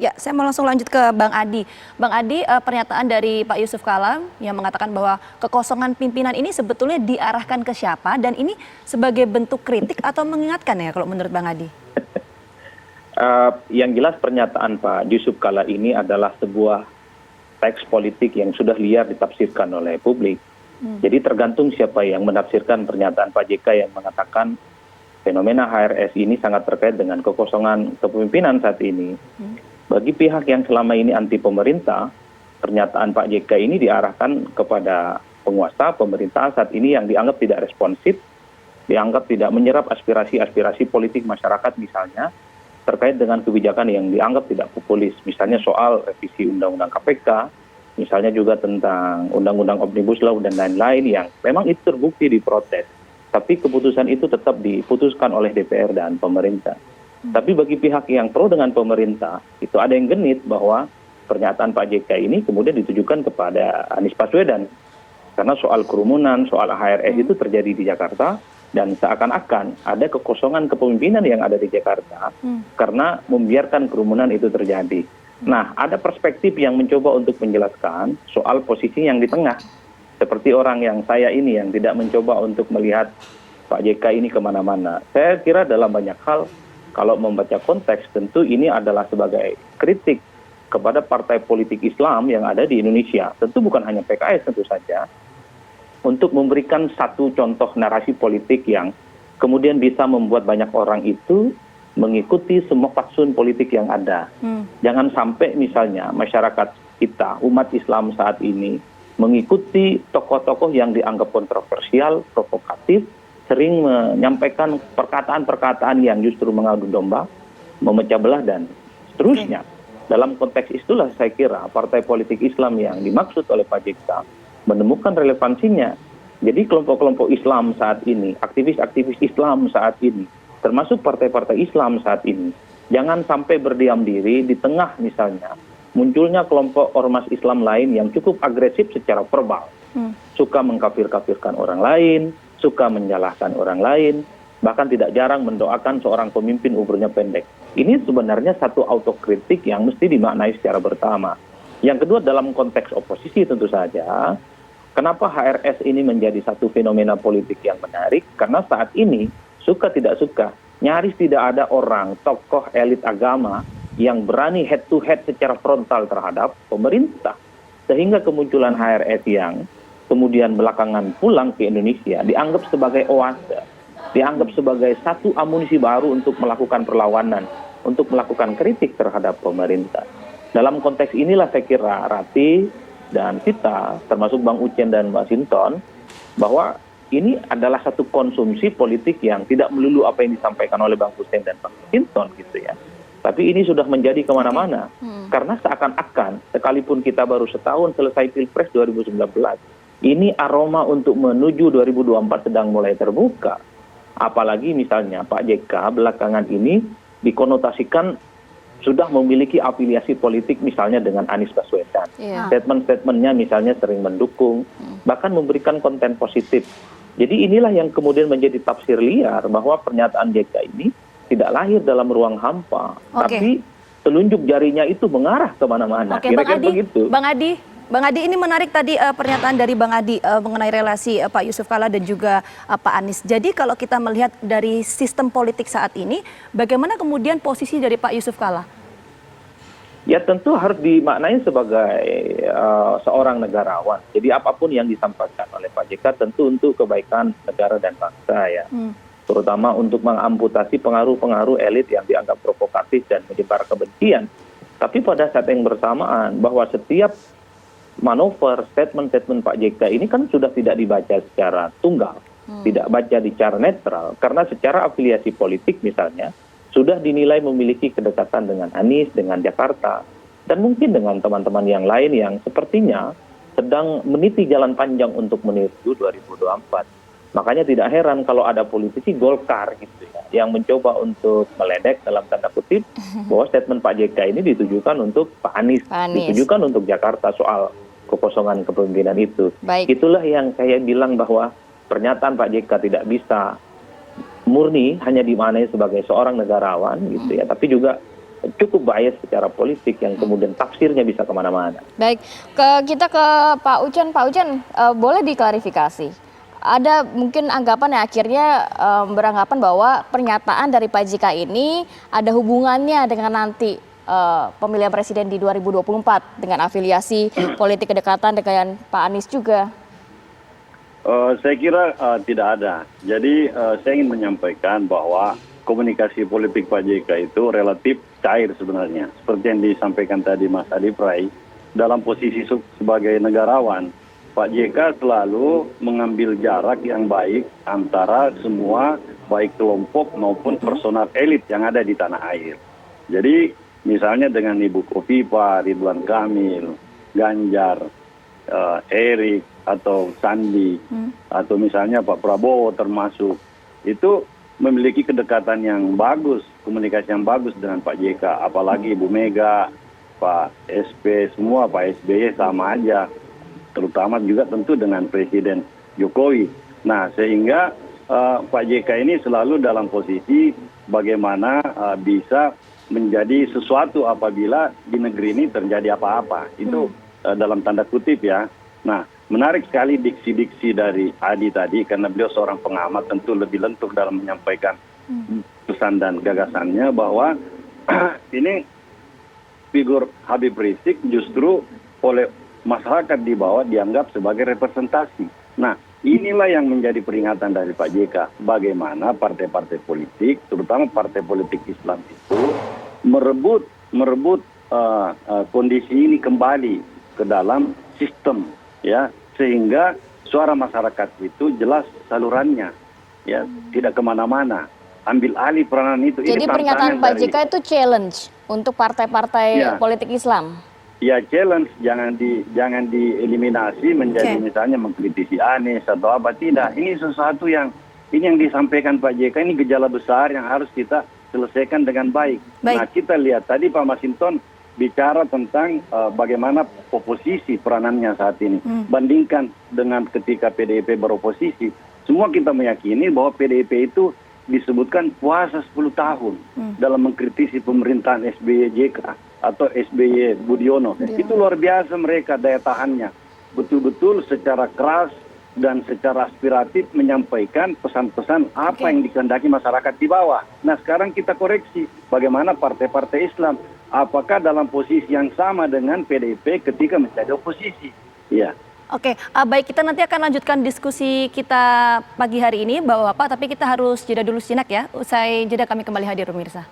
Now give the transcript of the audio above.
Ya, saya mau langsung lanjut ke Bang Adi. Bang Adi, pernyataan dari Pak Yusuf Kala yang mengatakan bahwa kekosongan pimpinan ini sebetulnya diarahkan ke siapa dan ini sebagai bentuk kritik atau mengingatkan ya kalau menurut Bang Adi? Yang jelas pernyataan Pak Yusuf Kala ini adalah sebuah teks politik yang sudah liar ditafsirkan oleh publik. Jadi tergantung siapa yang menafsirkan pernyataan Pak JK yang mengatakan fenomena HRS ini sangat terkait dengan kekosongan kepemimpinan saat ini. Bagi pihak yang selama ini anti pemerintah, pernyataan Pak JK ini diarahkan kepada penguasa pemerintah saat ini yang dianggap tidak responsif, dianggap tidak menyerap aspirasi-aspirasi politik masyarakat misalnya, terkait dengan kebijakan yang dianggap tidak populis, misalnya soal revisi Undang-Undang KPK, misalnya juga tentang Undang-Undang Omnibus Law dan lain-lain yang memang itu terbukti diprotes. Tapi keputusan itu tetap diputuskan oleh DPR dan pemerintah. Tapi bagi pihak yang pro dengan pemerintah, itu ada yang genit bahwa pernyataan Pak JK ini kemudian ditujukan kepada Anies Baswedan. Karena soal kerumunan, soal HRS itu terjadi di Jakarta, dan seakan-akan ada kekosongan kepemimpinan yang ada di Jakarta karena membiarkan kerumunan itu terjadi. Nah, ada perspektif yang mencoba untuk menjelaskan soal posisi yang di tengah. Seperti orang yang saya ini yang tidak mencoba untuk melihat Pak JK ini kemana-mana. Saya kira dalam banyak hal, kalau membaca konteks tentu ini adalah sebagai kritik kepada partai politik Islam yang ada di Indonesia. Tentu bukan hanya PKS tentu saja. Untuk memberikan satu contoh narasi politik yang kemudian bisa membuat banyak orang itu mengikuti semua fatsun politik yang ada. Jangan sampai misalnya masyarakat kita, umat Islam saat ini, mengikuti tokoh-tokoh yang dianggap kontroversial, provokatif, sering menyampaikan perkataan-perkataan yang justru mengadu domba, memecah belah, dan seterusnya. Dalam konteks itulah saya kira partai politik Islam yang dimaksud oleh Pak JK menemukan relevansinya. Jadi kelompok-kelompok Islam saat ini, aktivis-aktivis Islam saat ini, termasuk partai-partai Islam saat ini, jangan sampai berdiam diri di tengah misalnya munculnya kelompok ormas Islam lain yang cukup agresif secara verbal, suka mengkafir-kafirkan orang lain, suka menyalahkan orang lain, bahkan tidak jarang mendoakan seorang pemimpin umurnya pendek. Ini sebenarnya satu autokritik yang mesti dimaknai secara bersama. Yang kedua, dalam konteks oposisi tentu saja, kenapa HRS ini menjadi satu fenomena politik yang menarik? Karena saat ini, suka tidak suka, nyaris tidak ada orang, tokoh elit agama yang berani head to head secara frontal terhadap pemerintah. Sehingga kemunculan HRS yang kemudian belakangan pulang ke Indonesia dianggap sebagai oase, dianggap sebagai satu amunisi baru untuk melakukan perlawanan, untuk melakukan kritik terhadap pemerintah. Dalam konteks inilah saya kira Rati dan kita, termasuk Bang Ucen dan Mbak Sinton, bahwa ini adalah satu konsumsi politik yang tidak melulu apa yang disampaikan oleh Bang Ucen dan Bang Sinton gitu ya. Tapi ini sudah menjadi kemana-mana. Karena seakan-akan, sekalipun kita baru setahun selesai Pilpres 2019, ini aroma untuk menuju 2024 sedang mulai terbuka. Apalagi misalnya Pak JK belakangan ini dikonotasikan sudah memiliki afiliasi politik misalnya dengan Anies Baswedan. Statement-statementnya misalnya sering mendukung, bahkan memberikan konten positif. Jadi inilah yang kemudian menjadi tafsir liar bahwa pernyataan JK ini tidak lahir dalam ruang hampa, tapi telunjuk jarinya itu mengarah kemana-mana. Kira-kira begitu. Bang Adi, ini menarik tadi pernyataan dari Bang Adi mengenai relasi Pak Yusuf Kala dan juga Pak Anies. Jadi kalau kita melihat dari sistem politik saat ini, bagaimana kemudian posisi dari Pak Yusuf Kala? Ya tentu harus dimaknai sebagai seorang negarawan. Jadi apapun yang disampaikan oleh Pak JK tentu untuk kebaikan negara dan bangsa ya. Terutama untuk mengamputasi pengaruh-pengaruh elit yang dianggap provokatif dan menyebar kebencian. Tapi pada saat yang bersamaan bahwa setiap manuver, statement-statement Pak JK ini kan sudah tidak dibaca secara tunggal, tidak baca secara netral, karena secara afiliasi politik misalnya, sudah dinilai memiliki kedekatan dengan Anies, dengan Jakarta, dan mungkin dengan teman-teman yang lain yang sepertinya sedang meniti jalan panjang untuk menuju 2024. Makanya tidak heran kalau ada politisi Golkar gitu ya, yang mencoba untuk meledek dalam tanda kutip bahwa statement Pak JK ini ditujukan untuk Pak Anies, ditujukan untuk Jakarta soal kekosongan kepemimpinan itu. Itulah yang saya bilang bahwa pernyataan Pak JK tidak bisa murni hanya dimaknai sebagai seorang negarawan gitu ya, tapi juga cukup bias secara politik yang kemudian tafsirnya bisa kemana-mana. Baik, kita ke Pak Ucen. Pak Ucen, boleh diklarifikasi? Ada mungkin anggapan yang akhirnya beranggapan bahwa pernyataan dari Pak JK ini ada hubungannya dengan nanti pemilihan presiden di 2024 dengan afiliasi politik kedekatan dengan Pak Anies juga. Saya kira tidak ada. Jadi saya ingin menyampaikan bahwa komunikasi politik Pak JK itu relatif cair sebenarnya. Seperti yang disampaikan tadi Mas Adi Prai, dalam posisi sebagai negarawan, Pak JK selalu mengambil jarak yang baik antara semua, baik kelompok maupun personal elit yang ada di tanah air. Jadi misalnya dengan Ibu Kofifa, Ridwan Kamil, Ganjar, Erik, atau Sandi, atau misalnya Pak Prabowo termasuk, itu memiliki kedekatan yang bagus, komunikasi yang bagus dengan Pak JK. Apalagi Ibu Mega, Pak SP, semua Pak SBY sama aja. Terutama juga tentu dengan Presiden Jokowi. Nah, sehingga Pak JK ini selalu dalam posisi bagaimana bisa menjadi sesuatu apabila di negeri ini terjadi apa-apa. Itu dalam tanda kutip ya. Nah, menarik sekali diksi-diksi dari Adi tadi, karena beliau seorang pengamat tentu lebih lentur dalam menyampaikan pesan dan gagasannya, bahwa ini figur Habib Rizik justru oleh masyarakat di bawah dianggap sebagai representasi. Nah, inilah yang menjadi peringatan dari Pak JK. Bagaimana partai-partai politik, terutama partai politik Islam itu merebut kondisi ini kembali ke dalam sistem, ya, sehingga suara masyarakat itu jelas salurannya, ya, tidak kemana-mana. Ambil alih peranan itu. Jadi pernyataan Pak JK itu challenge untuk partai-partai politik Islam. Ya, challenge, jangan dieliminasi menjadi misalnya mengkritisi Anies atau apa, tidak. Ini sesuatu yang disampaikan Pak JK, ini gejala besar yang harus kita selesaikan dengan baik. Nah, kita lihat tadi Pak Masinton bicara tentang bagaimana oposisi peranannya saat ini. Bandingkan dengan ketika PDIP beroposisi, semua kita meyakini bahwa PDIP itu disebutkan puasa 10 tahun dalam mengkritisi pemerintahan SBY JK atau SBY Budiono. Itu luar biasa mereka daya tahannya. Betul-betul secara keras dan secara aspiratif menyampaikan pesan-pesan apa yang dikehendaki masyarakat di bawah. Nah, sekarang kita koreksi bagaimana partai-partai Islam. Apakah dalam posisi yang sama dengan PDIP ketika menjadi oposisi? Ya. Oke, baik, kita nanti akan lanjutkan diskusi kita pagi hari ini, Bapak-Bapak, tapi kita harus jeda dulu sejenak ya. Usai jeda kami kembali hadir, pemirsa.